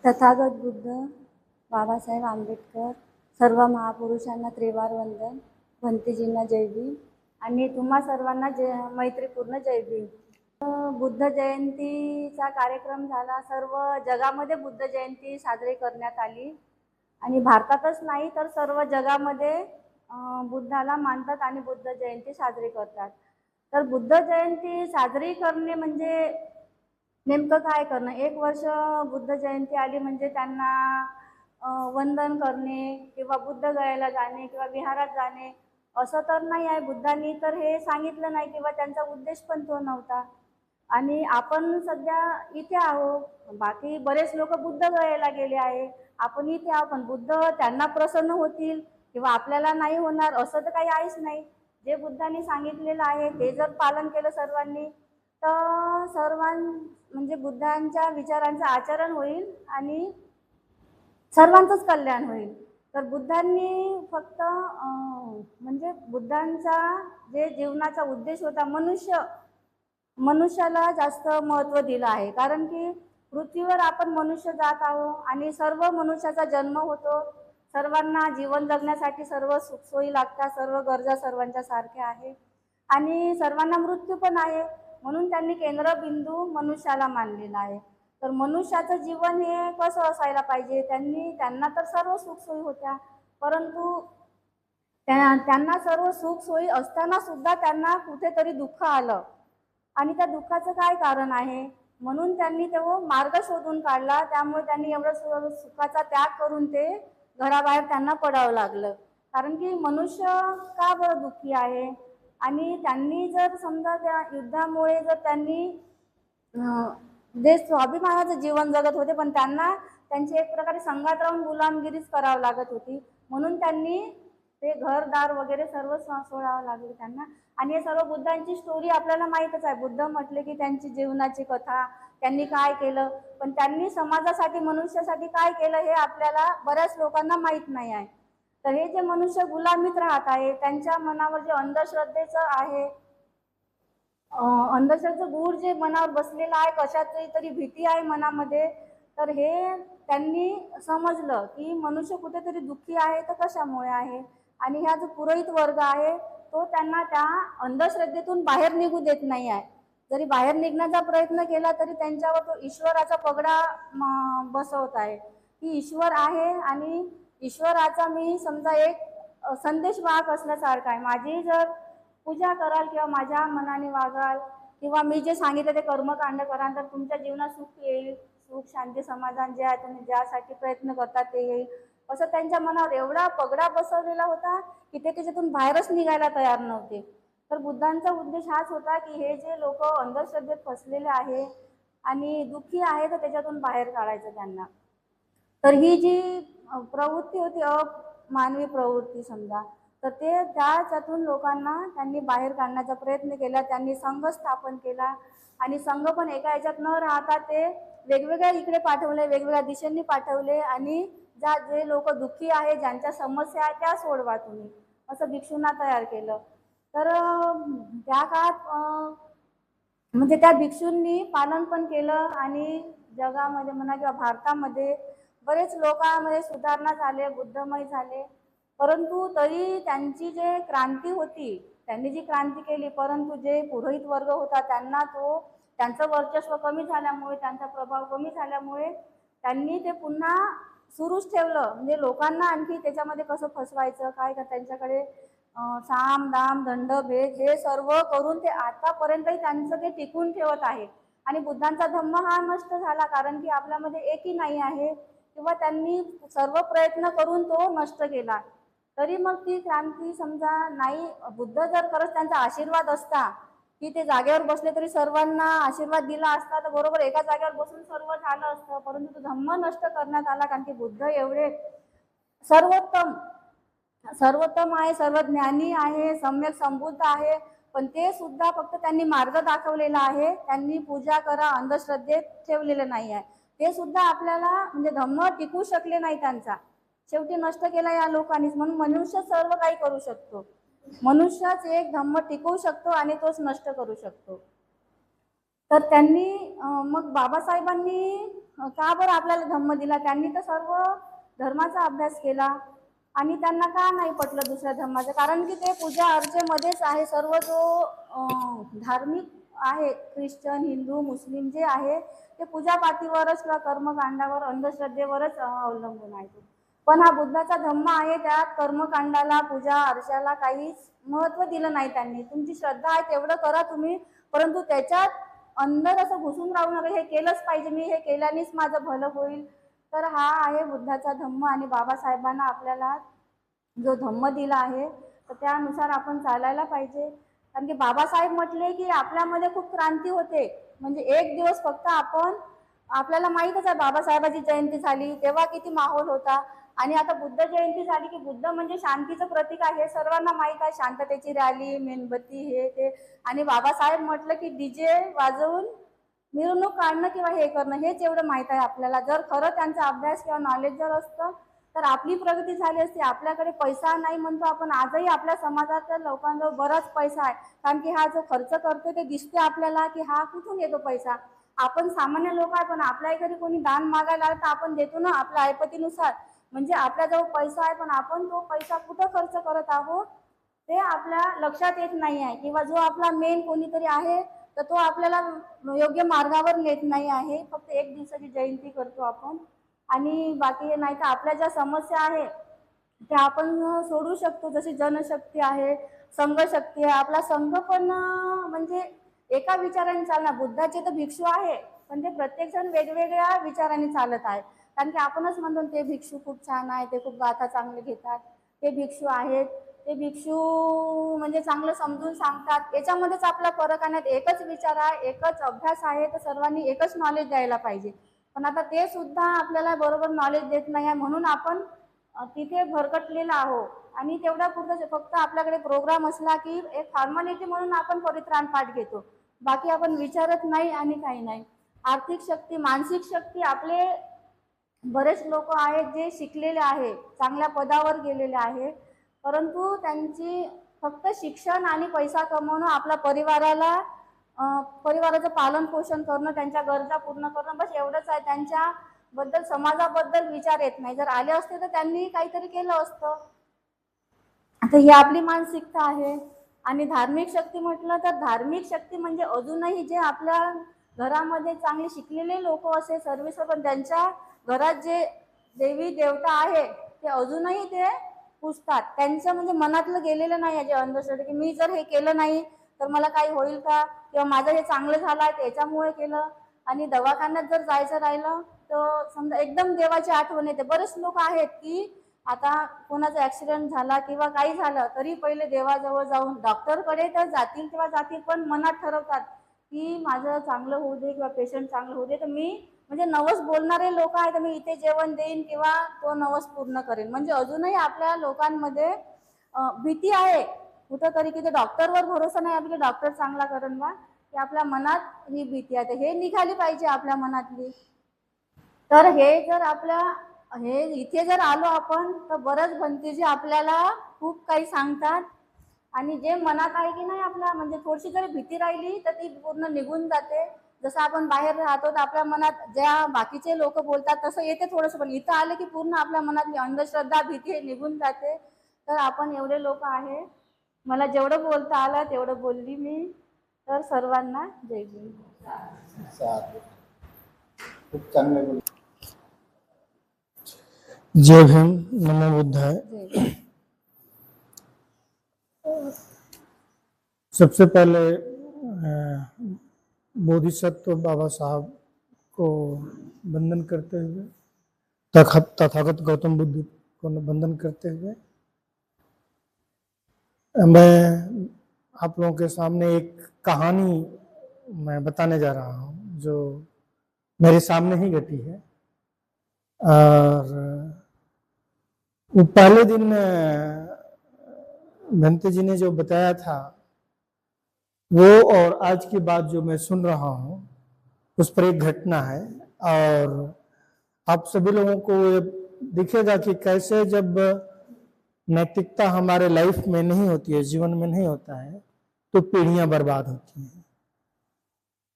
तथागत बुद्ध, बाबासाहेब आंबेडकर, सर्व महापुरुषांना त्रिवार वंदन, भंतेजींना जय भीम आणि तुम्हा सर्वांना मैत्रीपूर्ण जय भीम. बुद्ध जयंतीचा कार्यक्रम झाला. सर्व जगामध्ये बुद्ध जयंती साजरी करण्यात आली आणि भारतातच नाही तर सर्व जगामध्ये बुद्धाला मानतात आणि बुद्ध जयंती साजरी करतात. तर बुद्ध जयंती साजरी करणे म्हणजे नेमकं काय करणं. एक वर्ष बुद्ध जयंती आली म्हणजे त्यांना वंदन करणे किंवा बुद्ध गयाला जाणे किंवा विहारात जाणे असं तर नाही आहे. बुद्धांनी तर हे सांगितलं नाही किंवा त्यांचा उद्देश पण तो नव्हता. आणि आपण सध्या इथे आहोत, बाकी बरेच लोक बुद्ध गयाला गेले आहे, आपण इथे आहोत. पण बुद्ध त्यांना प्रसन्न होतील किंवा आपल्याला नाही होणार असं तर काही आहेच नाही. जे बुद्धांनी सांगितलेलं आहे ते जर पालन केलं सर्वांनी तर म्हणजे बुद्धांच्या विचारांचं आचरण होईल आणि सर्वांचंच कल्याण होईल. तर बुद्धांनी फक्त म्हणजे बुद्धांचा जे जीवनाचा उद्देश होता मनुष्याला जास्त महत्त्व दिलं आहे. कारण की पृथ्वीवर आपण मनुष्य जात आहोत आणि सर्व मनुष्याचा जन्म होतो. सर्वांना जीवन जगण्यासाठी सर्व सुखसोयी लागतात, सर्व गरजा सर्वांच्या सारख्या आहे आणि सर्वांना मृत्यू पण आहे. म्हणून त्यांनी केंद्रबिंदू मनुष्याला मानलेला आहे. तर मनुष्याचं जीवन हे कसं असायला पाहिजे. त्यांना तर सर्व सुखसोयी होत्या, परंतु त्यांना सर्व सुखसोयी असताना सुद्धा त्यांना कुठेतरी दुःख आलं आणि त्या दुःखाचं काय कारण आहे. म्हणून त्यांनी तो मार्ग शोधून काढला. त्यामुळे त्यांनी एवढं सुखाचा त्याग करून ते घराबाहेर त्यांना पडावं लागलं. कारण की मनुष्य का बरं दुःखी आहे. आणि त्यांनी जर समजा त्या युद्धामुळे जर त्यांनी जे स्वाभिमानाचं जीवन जगत होते, पण त्यांना त्यांची एक प्रकारे संघात राहून गुलामगिरीच करावं लागत होती. म्हणून त्यांनी ते घरदार वगैरे सर्व सोडावं लागले त्यांना. आणि हे सर्व बुद्धांची स्टोरी आपल्याला माहीतच आहे. बुद्ध म्हटले की त्यांची जीवनाची कथा, त्यांनी काय केलं, पण त्यांनी समाजासाठी मनुष्यासाठी काय केलं हे आपल्याला बऱ्याच लोकांना माहीत नाही आहे. तर हे जे मनुष्य गुलामीत राहत आहे, त्यांच्या मनावर जे अंधश्रद्धेचं आहे, अंधश्रद्धेचं गूढ जे मनावर बसलेलं आहे, कशाची तरी भीती आहे मनामध्ये, तर हे त्यांनी समजलं की मनुष्य कुठेतरी दुःखी आहे तर कशामुळे आहे. आणि हा जो पुरोहित वर्ग आहे तो त्यांना त्या अंधश्रद्धेतून बाहेर निघू देत नाही आहे. जरी बाहेर निघण्याचा प्रयत्न केला तरी त्यांच्यावर तो ईश्वराचा पगडा बसवत आहे की ईश्वर आहे आणि ईश्वराचा मी समजा एक संदेशवाहक असल्यासारखा आहे. माझी जर पूजा कराल किंवा माझ्या मनाने वागाल किंवा मी जे सांगितलं ते कर्मकांड कराल तर तुमच्या जीवनात सुख येईल, सुख शांती समाधान जे आहे तुम्ही ज्यासाठी प्रयत्न करता ते येईल, असं त्यांच्या मनावर एवढा पगडा बसवलेला होता की ते त्याच्यातून बाहेरच निघायला तयार नव्हते. तर बुद्धांचा उद्देश हाच होता की हे जे लोक अंधश्रद्धेत फसलेले आहे आणि दुःखी आहे तर त्याच्यातून बाहेर काढायचं त्यांना. तर ही जी प्रवृत्ती होती अमानवी प्रवृत्ती समजा, तर ते त्याच्यातून लोकांना त्यांनी बाहेर काढण्याचा प्रयत्न केला. त्यांनी संघ स्थापन केला आणि संघ पण एका ह्याच्यात न राहता ते वेगवेगळ्या इकडे पाठवले, वेगवेगळ्या दिशेने पाठवले आणि जे लोक दुःखी आहे, ज्यांच्या समस्या आहे त्या सोडवा तुम्ही, असं भिक्षूंना तयार केलं. तर त्या काळात म्हणजे त्या भिक्षूंनी पालन पण केलं आणि जगामध्ये म्हणा किंवा भारतामध्ये बरेच लोकांमध्ये सुधारणा झाले, बुद्धमय झाले. परंतु तरी त्यांची जे क्रांती होती, त्यांनी जी क्रांती केली, परंतु जे पुरोहित वर्ग होता त्यांचं वर्चस्व कमी झाल्यामुळे, त्यांचा प्रभाव कमी झाल्यामुळे त्यांनी ते पुन्हा सुरूच ठेवलं. म्हणजे लोकांना आणखी त्याच्यामध्ये कसं फसवायचं काय का त्यांच्याकडे साम दाम दंड भेद हे सर्व करून ते आतापर्यंतही त्यांचं ते टिकून ठेवत आहे. आणि बुद्धांचा धम्म हा नष्ट झाला कारण की आपल्यामध्ये एकही नाही आहे किंवा त्यांनी सर्व प्रयत्न करून तो नष्ट केला. तरी मग ती क्रांती समजा नाही, बुद्ध जर खरंच त्यांचा आशीर्वाद असता की ते जागेवर बसले तरी सर्वांना आशीर्वाद दिला असता तर बरोबर एका जागेवर बसून सर्व झालं असतं. परंतु तो धम्म नष्ट करण्यात आला कारण की बुद्ध एवढे सर्वोत्तम आहे, सर्व ज्ञानी आहे, सम्यक संबुद्ध आहे, पण ते सुद्धा फक्त त्यांनी मार्ग दाखवलेला आहे. त्यांनी पूजा करा अंधश्रद्धेत ठेवलेलं नाही आहे. ते सुद्धा आपल्याला म्हणजे धम्म टिकू शकले नाही त्यांचा, शेवटी नष्ट केला या लोकांनीच. म्हणून मनुष्य सर्व काही करू शकतो, मनुष्यच एक धम्म टिकवू शकतो आणि तोच नष्ट करू शकतो. तर त्यांनी मग बाबासाहेबांनी का बरं आपल्याला धम्म दिला? त्यांनी तर सर्व धर्माचा अभ्यास केला आणि त्यांना का नाही पटलं दुसऱ्या धर्माचं? कारण की ते पूजा अर्चेमध्येच आहे. सर्व जो धार्मिक आहे, ख्रिश्चन, हिंदू, मुस्लिम जे आहे ते पूजापातीवरच किंवा कर्मकांडावर, अंधश्रद्धेवरच अवलंबून आहे. पण हा बुद्धाचा धम्म आहे, त्यात कर्मकांडाला, पूजा अर्चाला काहीच महत्त्व दिलं नाही त्यांनी. तुमची श्रद्धा आहे तेवढं करा तुम्ही, परंतु त्याच्यात अंदर असं घुसून राहू नका, हे केलंच पाहिजे, मी हे केल्यानेच माझं भलं होईल. तर हा आहे बुद्धाचा धम्म. आणि बाबासाहेबांना आपल्याला जो धम्म दिला आहे तर त्यानुसार आपण चालायला पाहिजे. कारण की बाबासाहेब म्हटले की आपल्यामध्ये खूप क्रांती होते. म्हणजे एक दिवस फक्त आपण, आपल्याला माहीतच आहे बाबासाहेबाची जयंती झाली तेव्हा किती माहोल होता. आणि आता बुद्ध जयंती झाली की बुद्ध म्हणजे शांतीचं प्रतीक आहे, हे सर्वांना माहीत आहे. शांततेची रॅली, मेणबत्ती, हे ते. आणि बाबासाहेब म्हटलं की डीजे वाजवून मिरवणूक काढणं किंवा हे करणं, हेच एवढं माहीत आहे आपल्याला. जर खरं त्यांचा अभ्यास किंवा नॉलेज जर असतं तर आपली प्रगती झाली असती. आपल्याकडे पैसा नाही म्हणतो आपण, आजही आपल्या समाजातील लोकांजवळ बराच पैसा आहे. कारण की हा जो खर्च करतो ते दिसते आपल्याला की हा कुठून येतो पैसा. आपण सामान्य लोक आहे, पण आपल्या घरी कोणी दान मागायला आलं तर आपण देतो ना आपल्या ऐपतीनुसार. म्हणजे आपल्याजवळ पैसा आहे, पण आपण तो पैसा कुठं खर्च करत आहोत ते आपल्या लक्षात येत नाही आहे. किंवा जो आपला मेन कोणीतरी आहे तर तो आपल्याला योग्य मार्गावर नेत नाही आहे. फक्त एक दिवसाची जयंती करतो आपण. आणि बाकी नाही तर आपल्या ज्या समस्या आहे त्या आपण सोडू शकतो. जशी जनशक्ती आहे, संघशक्ती आहे. आपला संघ पण म्हणजे एका विचाराने चालणार. बुद्धाचे तर भिक्षू आहे, पण ते प्रत्येक जण वेगवेगळ्या विचाराने चालत आहे. कारण की आपणच म्हणतो ते भिक्षू खूप छान आहे, ते खूप गाथा चांगले घेतात, ते भिक्षू आहेत, ते भिक्षू म्हणजे चांगलं समजून सांगतात. याच्यामध्येच आपला फरक आहे. एकच विचार आहे, एकच अभ्यास आहे, तर सर्वांनी एकच नॉलेज द्यायला पाहिजे. पण आता ते सुद्धा आपल्याला बरोबर नॉलेज देत नाही आहे, म्हणून आपण तिथे भरकटलेला आहोत. आणि तेवढ्या पुरतं फक्त आपल्याकडे प्रोग्राम असला की एक फॉर्मॅलिटी म्हणून आपण परित्राण पाठ घेतो, बाकी आपण विचारत नाही आणि काही नाही. आर्थिक शक्ती, मानसिक शक्ती, आपले बरेच लोक आहेत जे शिकलेले आहे, चांगल्या पदावर गेलेले आहे, परंतु त्यांची फक्त शिक्षण आणि पैसा कमवणं, आपल्या परिवाराचं पालन पोषण करणं, त्यांच्या गरजा पूर्ण करणं, बस एवढंच आहे. त्यांच्याबद्दल, समाजाबद्दल विचार येत नाही. जर आले असते तर त्यांनी काहीतरी केलं असतं. आता ही आपली मानसिकता आहे. आणि धार्मिक शक्ती म्हटलं तर धार्मिक शक्ती म्हणजे अजूनही जे आपल्या घरामध्ये चांगले शिकलेले लोक असे सर्विस, पण त्यांच्या घरात जे देवी देवता आहे ते अजूनही ते पुजतात. त्यांचं म्हणजे मनातलं गेलेलं नाही आहे जे अंधश्रद्धा, की मी जर हे केलं नाही तर मला काही होईल का, किंवा माझं हे चांगलं झालं आहे त्याच्यामुळे केलं. आणि दवाखान्यात जर जायचं राहिलं तर समजा एकदम देवाची आठवण येते. बरेच लोक आहेत की आता कोणाचा ॲक्सिडेंट झाला किंवा काही झालं तरी पहिले देवाजवळ जाऊन, डॉक्टरकडे तर जातील किंवा जातील, पण मनात ठरवतात की माझं चांगलं होऊ दे किंवा पेशंट चांगलं होऊ दे, तर मी म्हणजे नवस बोलणारे लोक आहेत, मी इथे जेवण देईन किंवा तो नवस पूर्ण करेन. म्हणजे अजूनही आपल्या लोकांमध्ये भीती आहे कुठंतरी, की ते डॉक्टरवर भरोसा नाही आपली, डॉक्टर चांगला करेन बा, की आपल्या मनात ही भीती आहे. हे निघाली पाहिजे आपल्या मनातली. तर हे जर आपल्या हे इथे जर आलो आपण तर बरंच भंतीजी आपल्याला खूप काही सांगतात. आणि जे मनात आहे की नाही आपल्या, म्हणजे थोडीशी जरी भीती राहिली तर ती पूर्ण निघून जाते. जसं आपण बाहेर राहतो तर आपल्या मनात ज्या बाकीचे लोक बोलतात तसं येते थोडंसं, पण इथं आलं की पूर्ण आपल्या मनातली अंधश्रद्धा, भीती निघून जाते. तर आपण एवढे लोक आहे, मला जेवढं बोलता आलं तेवढं बोलली मी. तर सर्वांना जय भीम. खूप चांगलं बोल. जय भीम, नमो बुद्धाय। सबसे पहले बोधिसत्व बाबा साहब को वंदन करते हुए, तथागत गौतम बुद्ध को वंदन करते हुए मैं आप लोगों के सामने एक कहानी मैं बताने जा रहा हूँ जो मेरे सामने ही घटी है। और वो पहले दिन भंते जी ने जो बताया था वो और आज की बात जो मैं सुन रहा हूँ उस पर एक घटना है। और आप सभी लोगों को ये दिखेगा कि कैसे जब नैतिकता हमारे लाइफ में नहीं होती है, जीवन में नहीं होता है, तो पीढ़ियां बर्बाद होती हैं,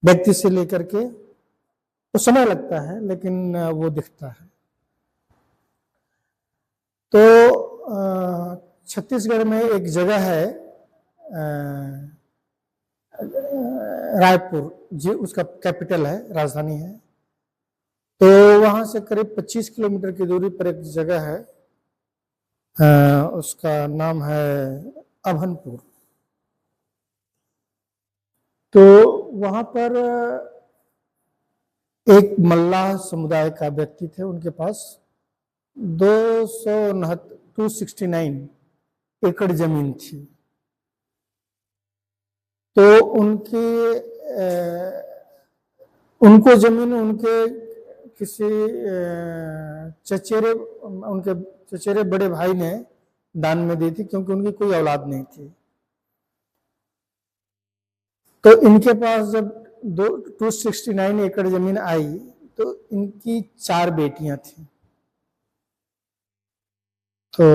व्यक्ति से लेकर के तो समय लगता है, लेकिन वो दिखता है। तो छत्तीसगढ़ में एक जगह है रायपुर जी, उसका कैपिटल है, राजधानी है। तो वहां से करीब 25 किलोमीटर की दूरी पर एक जगह है, उसका नाम है अभनपुर। तो वहां पर एक मल्लाह समुदाय का व्यक्ति थे, उनके पास 269 एकड़ जमीन थी। तो उनको जमीन उनके किसी चचेरे बड़े भाई ने दान में दी थी, क्योंकि उनकी कोई औलाद नहीं थी। तो इनके पास जब 269 एकड़ जमीन आई, तो इनकी 4 बेटियां थी। तो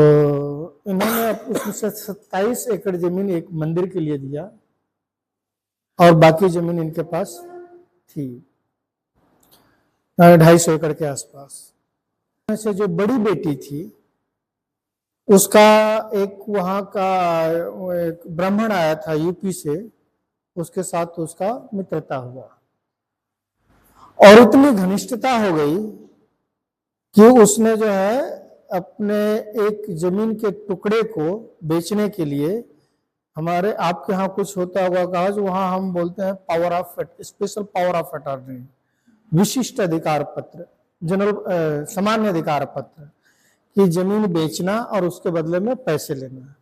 इन्होंने उसमें से 27 एकड़ जमीन एक मंदिर के लिए दिया, और बाकी जमीन इनके पास थी 250 एकड़ के आसपास। से जो बड़ी बेटी थी, उसका एक वहां का एक ब्राह्मण आया था यूपी से, उसके साथ उसका मित्रता हुआ, और इतनी घनिष्ठता हो गई कि उसने जो है अपने एक जमीन के टुकड़े को बेचने के लिए, हमारे आपके यहाँ कुछ होता होगा कागज, वहां हम बोलते हैं power of special power of attorney, विशिष्ट अधिकार पत्र, जनरल सामान्य अधिकार पत्र, कि जमीन बेचना और उसके बदले में पैसे लेना।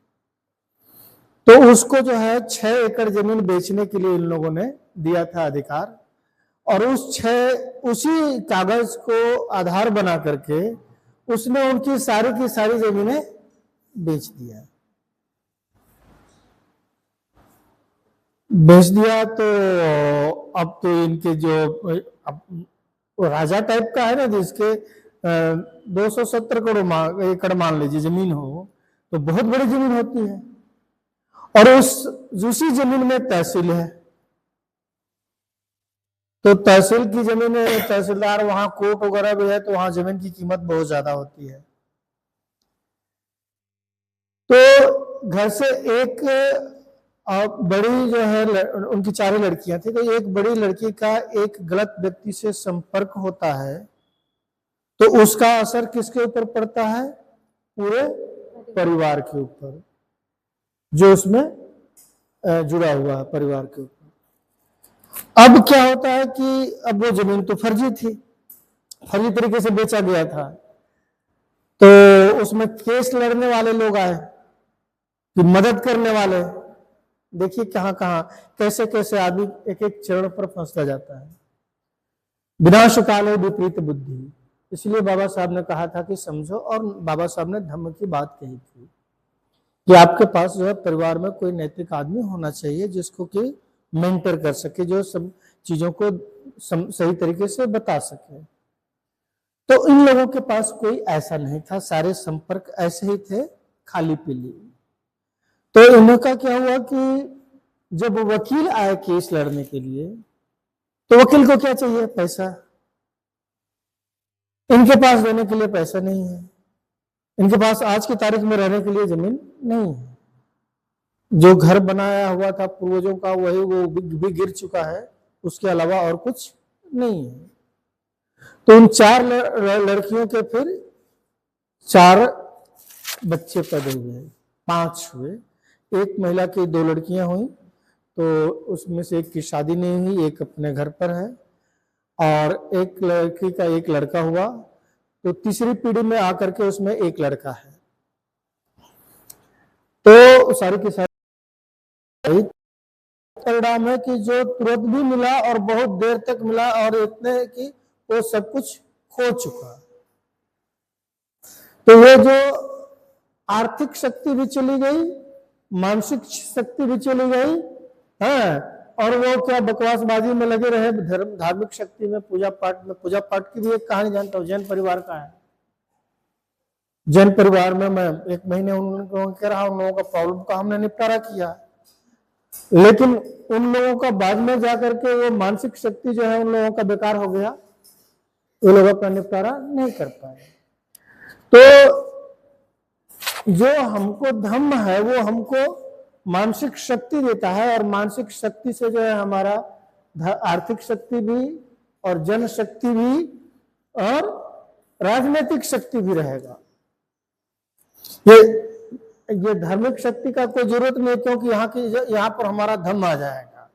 तो उसको जो है 6 एकड़ जमीन बेचने के लिए इन लोगों ने दिया था अधिकार, और उसी कागज को आधार बना करके उसने उनकी सारी की सारी जमीनें बेच दिया। तो अब तो इनके जो राजा टाइप का है ना, जिसके 270 करोड़ एकड़ मान लीजिए जमीन हो, तो बहुत बड़ी जमीन होती है, और उसी जमीन में तहसील है। तो तहसील की जमीन है, तहसीलदार वहां कोर्ट वगैरह भी है, तो वहां जमीन की कीमत बहुत ज्यादा होती है। तो घर से एक बड़ी जो है, उनकी 4 लड़कियां थी, तो एक बड़ी लड़की का एक गलत व्यक्ति से संपर्क होता है, तो उसका असर किसके ऊपर पड़ता है? पूरे परिवार के ऊपर, जो उसमें जुड़ा हुआ है परिवार के ऊपर। अब क्या होता है कि अब वो जमीन तो फर्जी थी, फर्जी तरीके से बेचा गया था, तो उसमें केस लड़ने वाले लोग आए, कि मदद करने वाले। देखिए कहां कहां कैसे कैसे आदमी एक एक चरण पर फंसता जाता है। विनाश काले विपरीत बुद्धि, इसलिए बाबा साहब ने कहा था कि समझो, और बाबा साहब ने धम्म की बात कही थी कि आपके पास जो है परिवार में कोई नैतिक आदमी होना चाहिए, जिसको कि मेंटर कर सके, जो सब चीजों को सही तरीके से बता सके। तो इन लोगों के पास कोई ऐसा नहीं था, सारे संपर्क ऐसे ही थे, खाली पीली। तो इनका क्या हुआ कि जब वकील आए केस लड़ने के लिए, तो वकील को क्या चाहिए? पैसा। इनके पास देने के लिए पैसा नहीं है, इनके पास आज की तारीख में रहने के लिए जमीन नहीं है। जो घर बनाया हुआ था पूर्वजों का, वही वो भी गिर चुका है, उसके अलावा और कुछ नहीं है। तो उन 4 लड़कियों के फिर 4 बच्चे पैदा हुए, 5 हुए। एक महिला की 2 लड़कियां हुई, तो उसमें से एक की शादी नहीं हुई, एक अपने घर पर है, और एक लड़की का एक लड़का हुआ। तो तीसरी पीढ़ी में आकर के उसमें एक लड़का है। तो सारी की सारी परिणाम है कि जो तुरंत भी मिला और बहुत देर तक मिला, और इतने कि वो सब कुछ खो चुका। तो ये जो आर्थिक शक्ति भी चली गई, मानसिक शक्ति भी चली गई है, और वो क्या बकवासबाजी में लगे रहे, धार्मिक शक्ति में, पूजा पाठ में। पूजा पाठ की भी एक कहानी जानता हूँ, जैन परिवार का है। जैन परिवार में मैं 1 महीने उन लोगों के रहा, उन लोगों का प्रॉब्लम का हमने निपटारा किया, लेकिन उन लोगों का बाद में जाकर के वो मानसिक शक्ति जो है उन लोगों का बेकार हो गया। ये लोग अपना निपटारा नहीं कर पाए। तो जो हमको धम्म है वो हमको मानसिक शक्ति देता है, और मानसिक शक्ति से जो है हमारा आर्थिक शक्ति भी और जन शक्ति भी और राजनीतिक शक्ति भी रहेगा। ये धार्मिक शक्ति का कोई जरूरत नहीं, क्योंकि यहाँ पर हमारा धम्म आ जाएगा।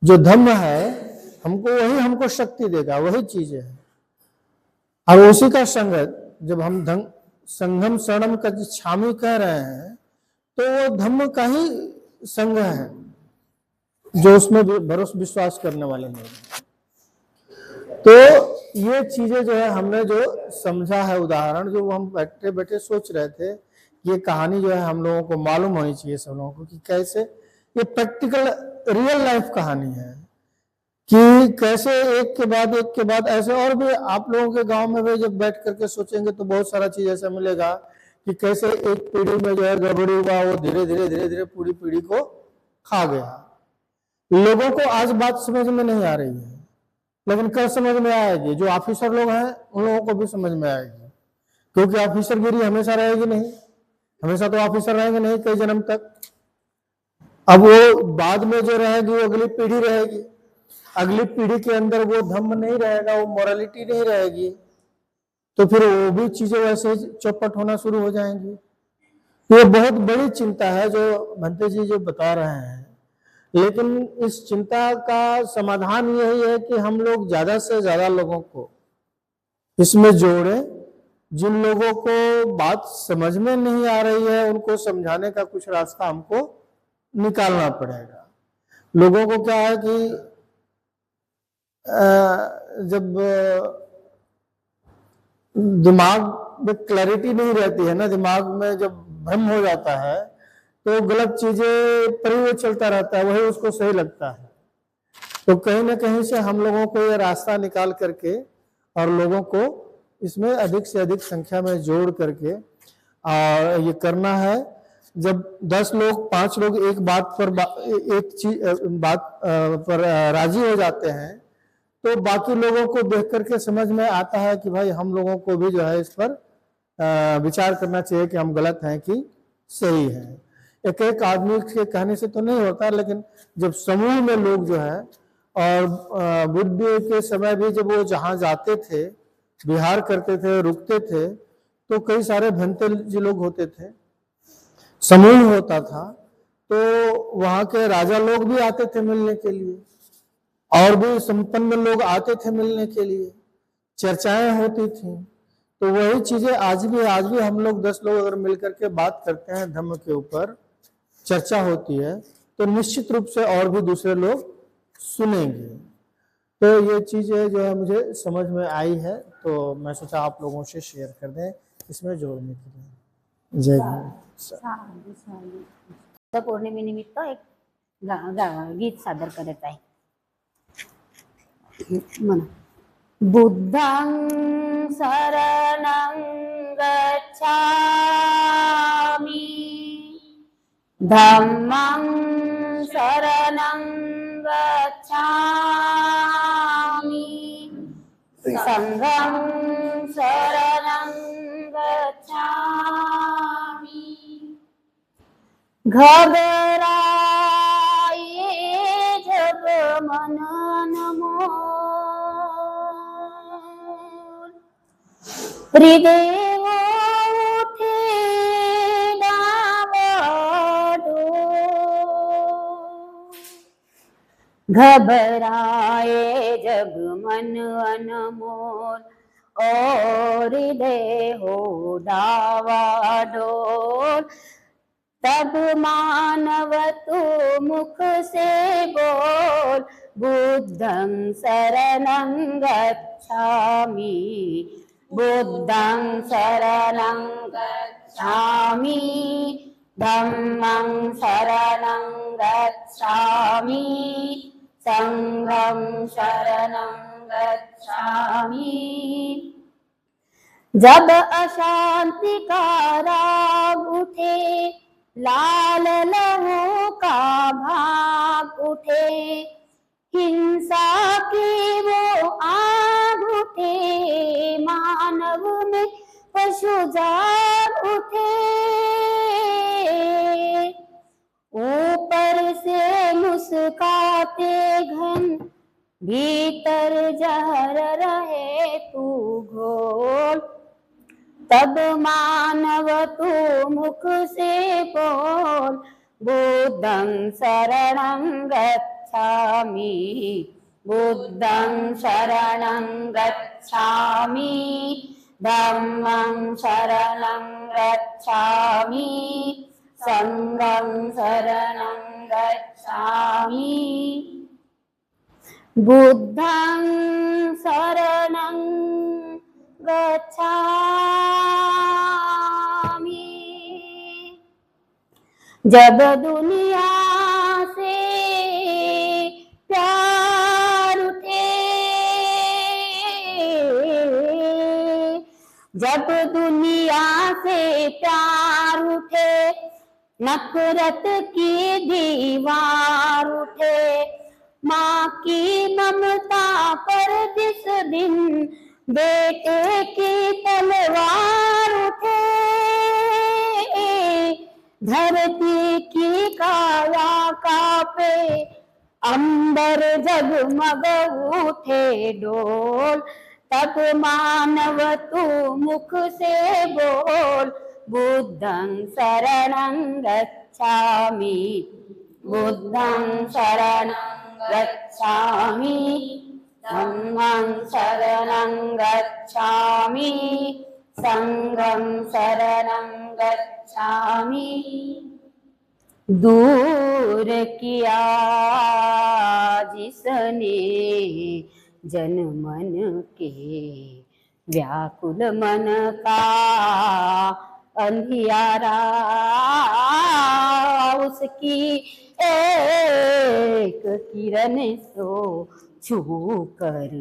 जो धम्म है वही हमको शक्ति देगा, वही चीज है। और उसी का संगत, जब हम संगम शरणम का छामी कह रहे हैं, तो वो धम्म का ही संग है, जो उसमें भरोसा विश्वास करने वाले नहीं। तो ये चीजें जो है हमने जो समझा है उदाहरण, जो हम बैठे बैठे सोच रहे थे, ये कहानी जो है हम लोगों को मालूम होनी चाहिए सब लोगों को, कि कैसे ये प्रैक्टिकल रियल लाइफ कहानी है, कि कैसे एक के बाद ऐसे। और भी आप लोगों के गांव में भी जब बैठ करके सोचेंगे तो बहुत सारा चीज ऐसा मिलेगा कि कैसे एक पीढ़ी में जो है गड़बड़ी हुआ, वो धीरे धीरे पूरी पीढ़ी को खा गया। लोगों को आज बात समझ में नहीं आ रही है, लेकिन कल समझ में आएगी। जो ऑफिसर लोग हैं उन लोगों को भी समझ में आएगी, क्योंकि ऑफिसरगिरी हमेशा रहेगी नहीं, हमेशा तो ऑफिसर रहेंगे नहीं कई जन्म तक। अब वो बाद में जो रहेगी वो अगली पीढ़ी रहेगी, अगली पीढ़ी के अंदर वो धम्म नहीं रहेगा, वो मोरालिटी नहीं रहेगी, तो फिर वो भी चीजें वैसे चौपट होना शुरू हो जाएंगी। ये बहुत बड़ी चिंता है जो भंते जी जो बता रहे हैं, लेकिन इस चिंता का समाधान यही है कि हम लोग ज्यादा से ज्यादा लोगों को इसमें जोड़ें। जिन लोगों को बात समझ में नहीं आ रही है उनको समझाने का कुछ रास्ता हमको निकालना पड़ेगा। लोगों को क्या है कि जब दिमाग में क्लैरिटी नहीं रहती है ना, दिमाग में जब भ्रम हो जाता है तो गलत चीजें पर वो चलता रहता है, वही उसको सही लगता है। तो कहीं ना कहीं से हम लोगों को ये रास्ता निकाल करके और लोगों को इसमें अधिक से अधिक संख्या में जोड़ करके और ये करना है। जब 10 लोग 5 लोग एक बात पर राजी हो जाते हैं तो बाकी लोगों को देख करके समझ में आता है कि भाई हम लोगों को भी जो है इस पर विचार करना चाहिए कि हम गलत हैं कि सही है। एक एक आदमी के कहने से तो नहीं होता, लेकिन जब समूह में लोग जो है, और बुद्ध के समय भी जब वो जहाँ जाते थे, विहार करते थे, रुकते थे, तो कई सारे भंते जी लोग होते थे, समूह होता था, तो वहाँ के राजा लोग भी आते थे मिलने के लिए, और भी संपन्न लोग आते थे मिलने के लिए, चर्चाएं होती थी। तो वही चीजें आज भी हम लोग 10 लोग अगर मिलकर के बात करते हैं, धम्म के ऊपर चर्चा होती है, तो निश्चित रूप से और भी दूसरे लोग सुनेंगे। तो ये चीजें जो है मुझे समझ में आई है, तो मैं सोचा आप लोगों से शेयर कर दें इसमें जोड़ने के लिए। जय हिंद। पौर्णिमेनिमित्त एक गीत सादर करत आहे। म्हणा, बुद्धं शरणं गच्छामि, धम्मं शरणं गच्छामि, संघं शरणं गच्छामि। घबराए जब मन न मोर, हृदय उठे डावाडोल। घबराए जब मन अनमोल और हृदय हो डावाडोल, तब मानव तू मुख से बोल, बुद्धं शरणं गच्छामि, बुद्धं शरणं गच्छामि, धम्मं शरणं गच्छामि, संघं शरणं गच्छामि। जब अशांति का राग उठे, लाल लहू का भाग उठे, हिंसा की वो आग उठे, मानव में पशु जाग उठे। ऊपर से मुस्काते घन, भीतर जहर रहे तू घोल। तब मानव तू मुख से बोल, बुद्धं शरणं गच्छामि, बुद्धं शरणं गच्छामि, धम्मं शरणं गच्छामि, संघं शरणं गच्छामि, बुद्धं शरणं गच्छामि। जब दुनिया से प्यार उठे, जब दुनिया से प्यार उठे, नफरत की दीवार उठे, माँ की ममता पर जिस दिन बेटे की तलवार उठे, धरती की काया कांपे, अंबर जगमग उठे डोल। तब मानव तू मुख से बोल, बुद्धं शरणं गच्छामि, बुद्धं शरणं गच्छामि, धम्मं शरणं गच्छामि, संघं शरणं गच्छामि। दूर किया जिसने जन मन के, व्याकुल मन का अंधियारा, उसकी एक किरण सो छू कर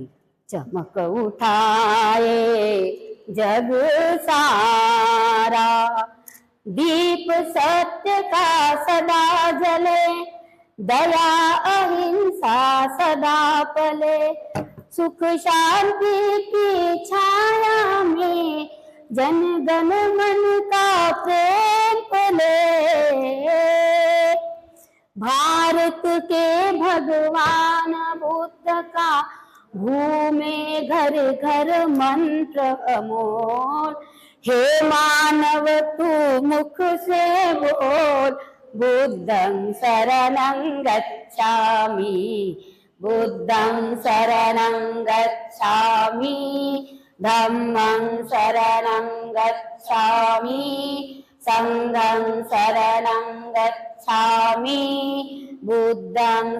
चमक उठाए जग सारा। दीप सत्य का सदा जले, दया अहिंसा सदा पले, सुख शांति की छाया में जन गण मन का प्रेम पले। भारत के भगवान बुद्ध का घूमे घर घर मंत्र अमोल। हे मानव तू मुख से बोल, बुद्धं शरणं गच्छामि, बुद्धं शरणं गच्छामि, धम्मं शरणं गच्छामि, संघं शरणं गच्छामि, बुद्धं